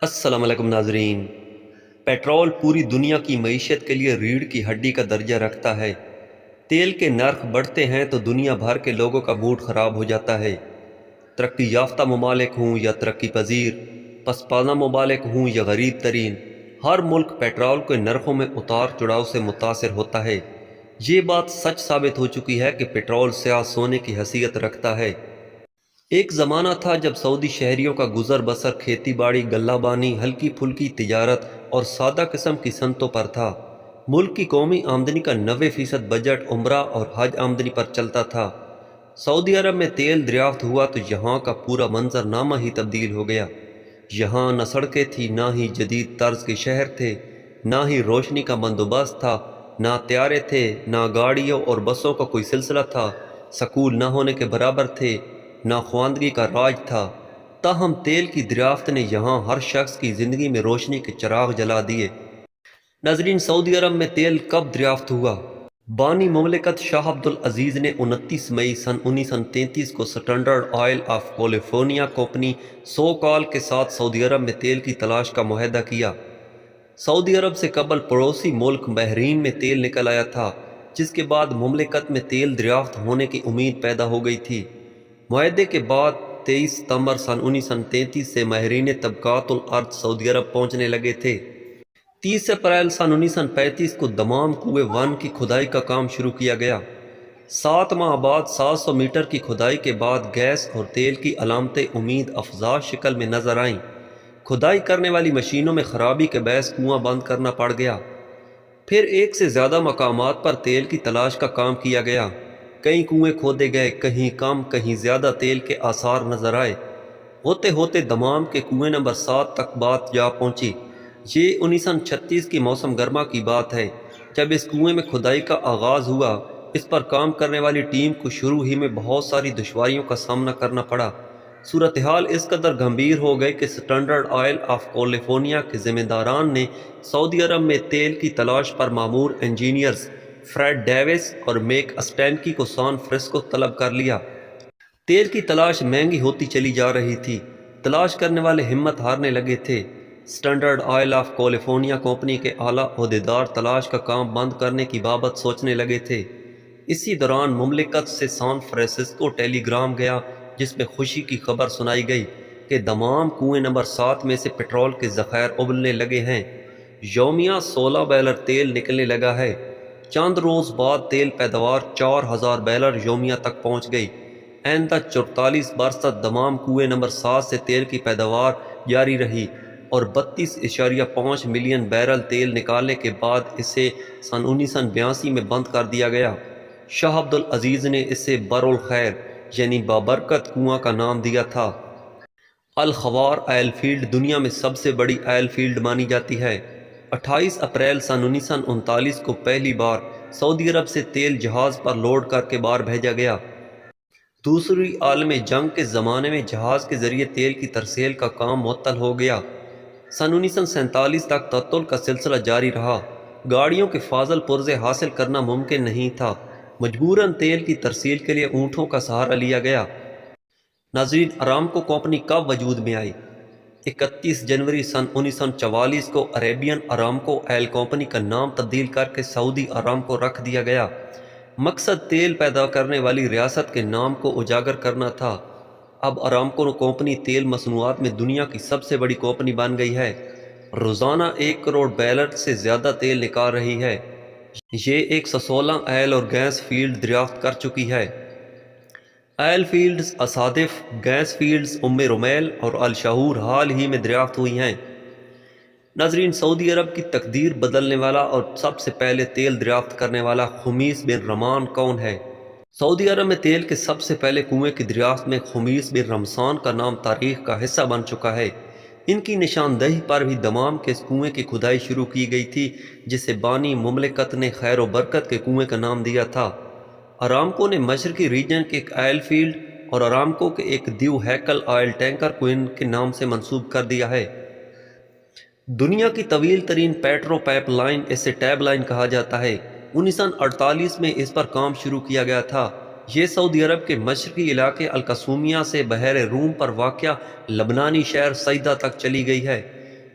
السلام علیکم ناظرین۔ پیٹرول پوری دنیا کی معیشت کے لیے ریڑھ کی ہڈی کا درجہ رکھتا ہے۔ تیل کے نرخ بڑھتے ہیں تو دنیا بھر کے لوگوں کا موڈ خراب ہو جاتا ہے۔ ترقی یافتہ ممالک ہوں یا ترقی پذیر، پسپانا ممالک ہوں یا غریب ترین، ہر ملک پیٹرول کے نرخوں میں اتار چڑھاؤ سے متاثر ہوتا ہے۔ یہ بات سچ ثابت ہو چکی ہے کہ پیٹرول سیاہ سونے کی حیثیت رکھتا ہے۔ ایک زمانہ تھا جب سعودی شہریوں کا گزر بسر کھیتی باڑی، غلہ بانی، ہلکی پھلکی تجارت اور سادہ قسم کی صنعتوں پر تھا۔ ملک کی قومی آمدنی کا 90% بجٹ عمرہ اور حج آمدنی پر چلتا تھا۔ سعودی عرب میں تیل دریافت ہوا تو یہاں کا پورا منظر نامہ ہی تبدیل ہو گیا۔ یہاں نہ سڑکیں تھیں، نہ ہی جدید طرز کے شہر تھے، نہ ہی روشنی کا بندوبست تھا، نہ طیارے تھے، نہ گاڑیوں اور بسوں کا کوئی سلسلہ تھا، سکول نہ ہونے کے برابر تھے، نہ خواندگی کا راج تھا۔ تاہم تیل کی دریافت نے یہاں ہر شخص کی زندگی میں روشنی کے چراغ جلا دیے۔ ناظرین، سعودی عرب میں تیل کب دریافت ہوا؟ بانی مملکت شاہ عبد العزیز نے 29 مئی سن 1933 کو standard oil of California company SoCal کے ساتھ سعودی عرب میں تیل کی تلاش کا معاہدہ کیا۔ سعودی عرب سے قبل پڑوسی ملک بحرین میں تیل نکل آیا تھا، جس کے بعد مملکت میں تیل دریافت ہونے کی امید پیدا ہو گئی تھی۔ معاہدے کے بعد 23 ستمبر سن 1933 سے ماہرین طبقات الارض سعودی عرب پہنچنے لگے تھے۔ 30 اپریل سن 1935 کو دمام کنویں 1 کی کھدائی کا کام شروع کیا گیا۔ 7 ماہ بعد 700 میٹر کی کھدائی کے بعد گیس اور تیل کی علامتیں امید افزا شکل میں نظر آئیں۔ کھدائی کرنے والی مشینوں میں خرابی کے باعث کنواں بند کرنا پڑ گیا۔ پھر ایک سے زیادہ مقامات پر تیل کی تلاش کا کام کیا گیا۔ کئی کنویں کھودے گئے، کہیں کم کہیں زیادہ تیل کے آثار نظر آئے۔ ہوتے ہوتے دمام کے کنویں نمبر 7 تک بات جا پہنچی۔ یہ 1936 کی موسم گرما کی بات ہے، جب اس کنویں میں کھدائی کا آغاز ہوا۔ اس پر کام کرنے والی ٹیم کو شروع ہی میں بہت ساری دشواریوں کا سامنا کرنا پڑا۔ صورتحال اس قدر گمبھیر ہو گئی کہ سٹینڈرڈ آئل آف کیلیفورنیا کے ذمہ داران نے سعودی عرب میں تیل کی تلاش پر مامور انجینئرز فریڈ ڈیوس اور میک اسٹینکی کو سان فرانسسکو طلب کر لیا۔ تیل کی تلاش مہنگی ہوتی چلی جا رہی تھی، تلاش کرنے والے ہمت ہارنے لگے تھے۔ Standard oil of California company کے اعلیٰ عہدیدار تلاش کا کام بند کرنے کی بابت سوچنے لگے تھے۔ اسی دوران مملکت سے سان فرانسسکو ٹیلی گرام گیا، جس میں خوشی کی خبر سنائی گئی کہ دمام کنویں نمبر 7 میں سے پٹرول کے ذخائر ابلنے لگے ہیں۔ یومیہ 16 بیرل تیل نکلنے لگا ہے۔ چند روز بعد تیل پیداوار 4000 بیرل یومیہ تک پہنچ گئی۔ آئندہ 44 برس تک دمام کنویں نمبر 7 سے تیل کی پیداوار جاری رہی اور 32.5 ملین بیرل تیل نکالنے کے بعد اسے سن 1982 میں بند کر دیا گیا۔ شاہ عبد العزیز نے اسے برالخیر یعنی بابرکت کنواں کا نام دیا تھا۔ الخوار آئل فیلڈ دنیا میں سب سے بڑی آئل فیلڈ مانی جاتی ہے۔ 28 اپریل سن 1939 کو پہلی بار سعودی عرب سے تیل جہاز پر لوڈ کر کے باہر بھیجا گیا۔ دوسری عالمی جنگ کے زمانے میں جہاز کے ذریعے تیل کی ترسیل کا کام معطل ہو گیا۔ سن 1947 تک تعطل کا سلسلہ جاری رہا۔ گاڑیوں کے فاضل پرزے حاصل کرنا ممکن نہیں تھا، مجبوراً تیل کی ترسیل کے لیے اونٹوں کا سہارا لیا گیا۔ ناظرین، ارامکو کمپنی کب وجود میں آئی؟ 31 جنوری سن 1944 کو عربین ارامکو آئل کمپنی کا نام تبدیل کر کے سعودی ارامکو رکھ دیا گیا۔ مقصد تیل پیدا کرنے والی ریاست کے نام کو اجاگر کرنا تھا۔ اب ارامکو کمپنی تیل مصنوعات میں دنیا کی سب سے بڑی کمپنی بن گئی ہے۔ روزانہ 1 کروڑ بیرل سے زیادہ تیل نکال رہی ہے۔ یہ 116 آئل اور گیس فیلڈ دریافت کر چکی ہے۔ آئل فیلڈز اصادف، گیس فیلڈز ام رمیل اور الشہور حال ہی میں دریافت ہوئی ہیں۔ ناظرین، سعودی عرب کی تقدیر بدلنے والا اور سب سے پہلے تیل دریافت کرنے والا خمیس بن رمان کون ہے؟ سعودی عرب میں تیل کے سب سے پہلے کنویں کی دریافت میں خمیس بن رمسان کا نام تاریخ کا حصہ بن چکا ہے۔ ان کی نشاندہی پر بھی دمام کے کنویں کی کھدائی شروع کی گئی تھی، جسے بانی مملکت نے خیر و برکت کے کنویں کا نام دیا تھا۔ ارامکو نے مشرقی ریجن کے ایک آئل فیلڈ اور ارامکو کے ایک دیو ہیکل آئل ٹینکر کو ان کے نام سے منسوب کر دیا ہے۔ دنیا کی طویل ترین پیٹرو پائپ لائن، اسے ٹیب لائن کہا جاتا ہے، 1948 میں اس پر کام شروع کیا گیا تھا۔ یہ سعودی عرب کے مشرقی علاقے القصومیہ سے بحیر روم پر واقع لبنانی شہر صیدا تک چلی گئی ہے۔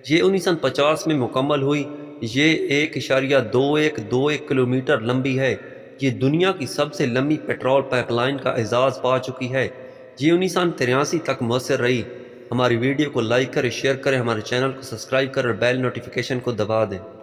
یہ 1950 میں مکمل ہوئی۔ یہ 1.2121 کلومیٹر لمبی ہے۔ یہ دنیا کی سب سے لمبی پیٹرول پائپ لائن کا اعزاز پا چکی ہے۔ یہ 1983 تک مؤثر رہی۔ ہماری ویڈیو کو لائک کریں، شیئر کریں، ہمارے چینل کو سبسکرائب کریں اور بیل نوٹیفیکیشن کو دبا دیں۔